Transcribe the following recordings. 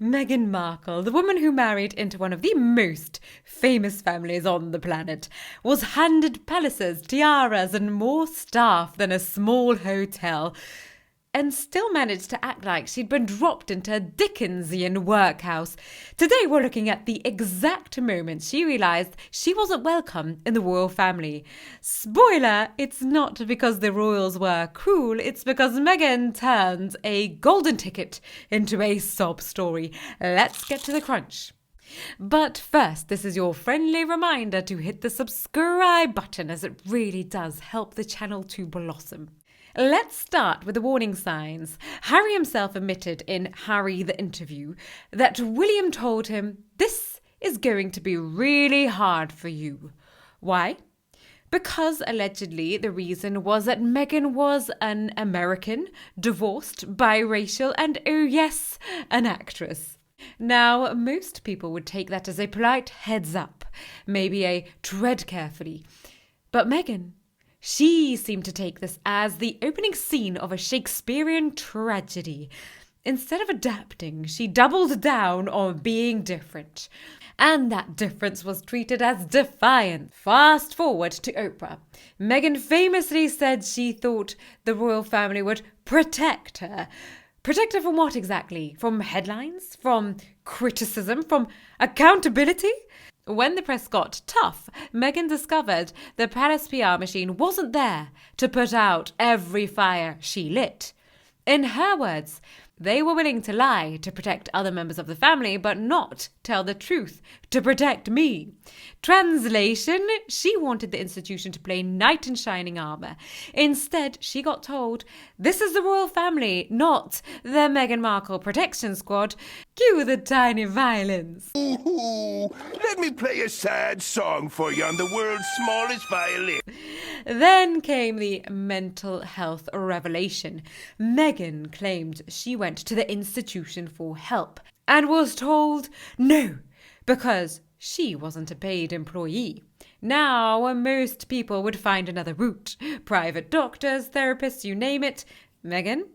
Meghan Markle, the woman who married into one of the most famous families on the planet, was handed palaces, tiaras, and more staff than a small hotel, and still managed to act like she'd been dropped into a Dickensian workhouse. Today we're looking at the exact moment she realised she wasn't welcome in the royal family. Spoiler, it's not because the royals were cruel, it's because Meghan turned a golden ticket into a sob story. Let's get to the crunch. But first, this is your friendly reminder to hit the subscribe button, as it really does help the channel to blossom. Let's start with the warning signs. Harry himself admitted in Harry the Interview that William told him, "This is going to be really hard for you." Why? Because allegedly the reason was that Meghan was an American, divorced, biracial, and oh yes, an actress. Now, most people would take that as a polite heads up, maybe a tread carefully. But Meghan, she seemed to take this as the opening scene of a Shakespearean tragedy. Instead of adapting, she doubled down on being different. And that difference was treated as defiant. Fast forward to Oprah. Meghan famously said she thought the royal family would protect her. Protect her from what exactly? From headlines? From criticism? From accountability? When the press got tough, Meghan discovered the palace PR machine wasn't there to put out every fire she lit. In her words, they were willing to lie to protect other members of the family, but not tell the truth to protect me. Translation, she wanted the institution to play knight in shining armour. Instead, she got told, "This is the royal family, not the Meghan Markle protection squad. Cue the tiny violins." Ooh, let me play a sad song for you on the world's smallest violin. Then came the mental health revelation. Meghan claimed she went to the institution for help and was told no, because she wasn't a paid employee. Now, most people would find another route. Private doctors, therapists, you name it. Meghan?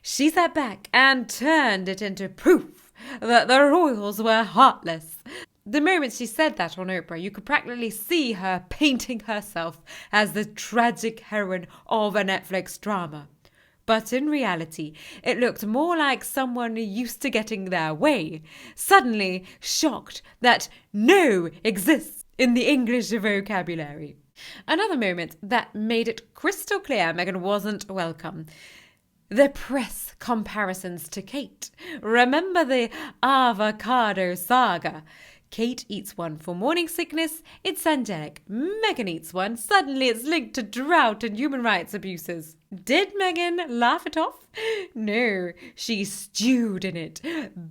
She sat back and turned it into proof that the royals were heartless. The moment she said that on Oprah, you could practically see her painting herself as the tragic heroine of a Netflix drama. But in reality, it looked more like someone used to getting their way, suddenly shocked that no exists in the English vocabulary. Another moment that made it crystal clear Meghan wasn't welcome. The press comparisons to Kate. Remember the avocado saga? Kate eats one for morning sickness, it's angelic. Meghan eats one, suddenly it's linked to drought and human rights abuses. Did Meghan laugh it off? No, she stewed in it,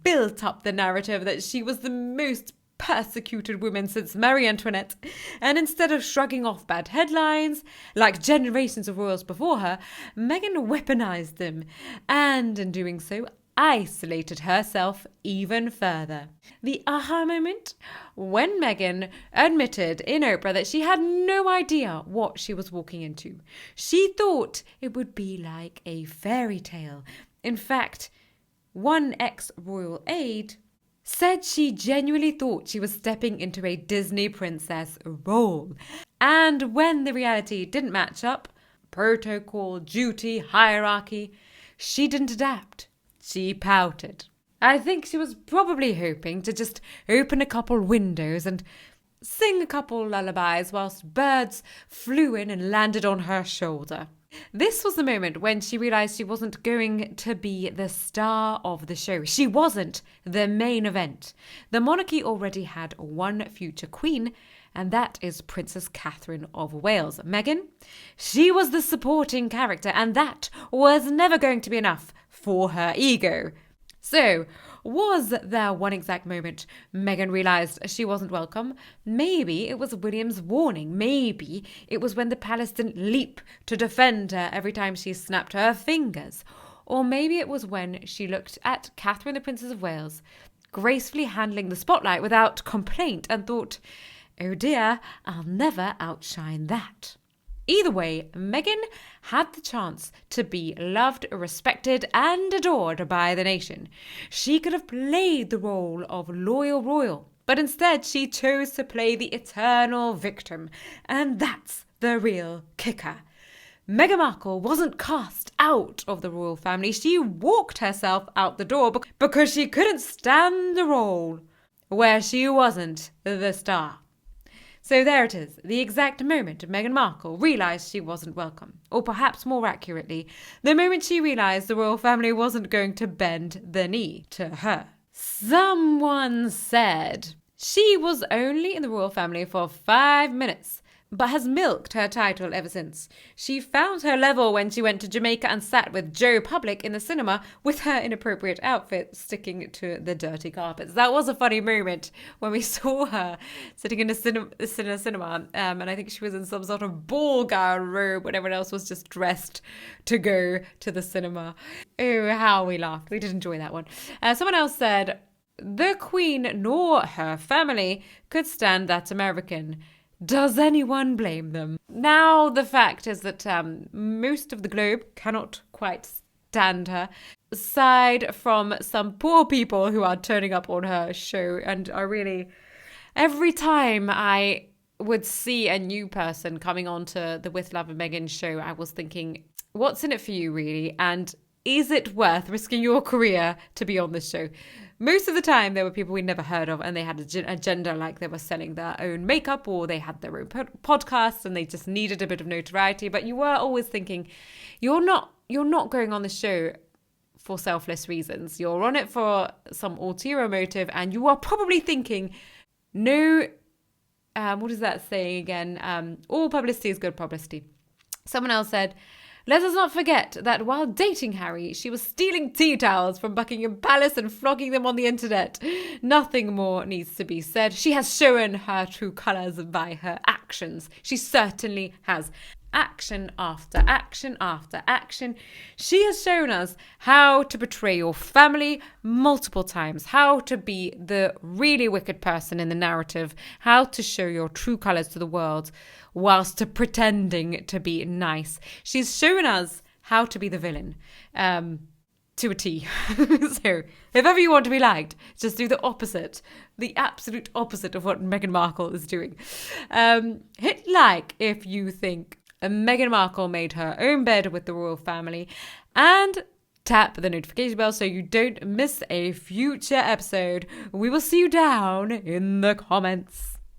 built up the narrative that she was the most persecuted woman since Marie Antoinette, and instead of shrugging off bad headlines, like generations of royals before her, Meghan weaponized them, and in doing so, isolated herself even further. The aha moment? When Meghan admitted in Oprah that she had no idea what she was walking into. She thought it would be like a fairy tale. In fact, one ex-royal aide said she genuinely thought she was stepping into a Disney princess role. And when the reality didn't match up, protocol, duty, hierarchy, she didn't adapt. She pouted. I think she was probably hoping to just open a couple windows and sing a couple lullabies whilst birds flew in and landed on her shoulder. This was the moment when she realised she wasn't going to be the star of the show. She wasn't the main event. The monarchy already had one future queen, and that is Princess Catherine of Wales. Meghan, she was the supporting character, and that was never going to be enough for her ego. So, was there one exact moment Meghan realised she wasn't welcome? Maybe it was William's warning. Maybe it was when the palace didn't leap to defend her every time she snapped her fingers. Or maybe it was when she looked at Catherine the Princess of Wales, gracefully handling the spotlight without complaint, and thought, "Oh dear, I'll never outshine that." Either way, Meghan had the chance to be loved, respected, and adored by the nation. She could have played the role of loyal royal, but instead she chose to play the eternal victim. And that's the real kicker. Meghan Markle wasn't cast out of the royal family. She walked herself out the door because she couldn't stand the role where she wasn't the star. So there it is, the exact moment Meghan Markle realised she wasn't welcome. Or perhaps more accurately, the moment she realised the royal family wasn't going to bend the knee to her. Someone said she was only in the royal family for 5 minutes, but has milked her title ever since. She found her level when she went to Jamaica and sat with Joe Public in the cinema with her inappropriate outfit sticking to the dirty carpets. That was a funny moment when we saw her sitting in a cinema, and I think she was in some sort of ball gown robe when everyone else was just dressed to go to the cinema. Oh, how we laughed. We did enjoy that one. Someone else said, the Queen nor her family could stand that American. Does anyone blame them? Now, the fact is that most of the globe cannot quite stand her, aside from some poor people who are turning up on her show and are really... Every time I would see a new person coming onto the With Love and Meghan show, I was thinking, what's in it for you, really? And is it worth risking your career to be on this show? Most of the time, there were people we never heard of, and they had an agenda, like they were selling their own makeup, or they had their own podcasts, and they just needed a bit of notoriety. But you were always thinking, you're not going on the show for selfless reasons. You're on it for some ulterior motive, and you are probably thinking, no, what is that saying again? All publicity is good publicity. Someone else said, let us not forget that while dating Harry, she was stealing tea towels from Buckingham Palace and flogging them on the internet. Nothing more needs to be said. She has shown her true colours by her actions. She certainly has. Action after action after action. She has shown us how to betray your family multiple times, how to be the really wicked person in the narrative, how to show your true colours to the world whilst pretending to be nice. She's shown us how to be the villain. To a T. So, if ever you want to be liked, just do the opposite. The absolute opposite of what Meghan Markle is doing. Hit like if you think Meghan Markle made her own bed with the royal family, and tap the notification bell so you don't miss a future episode. We will see you down in the comments.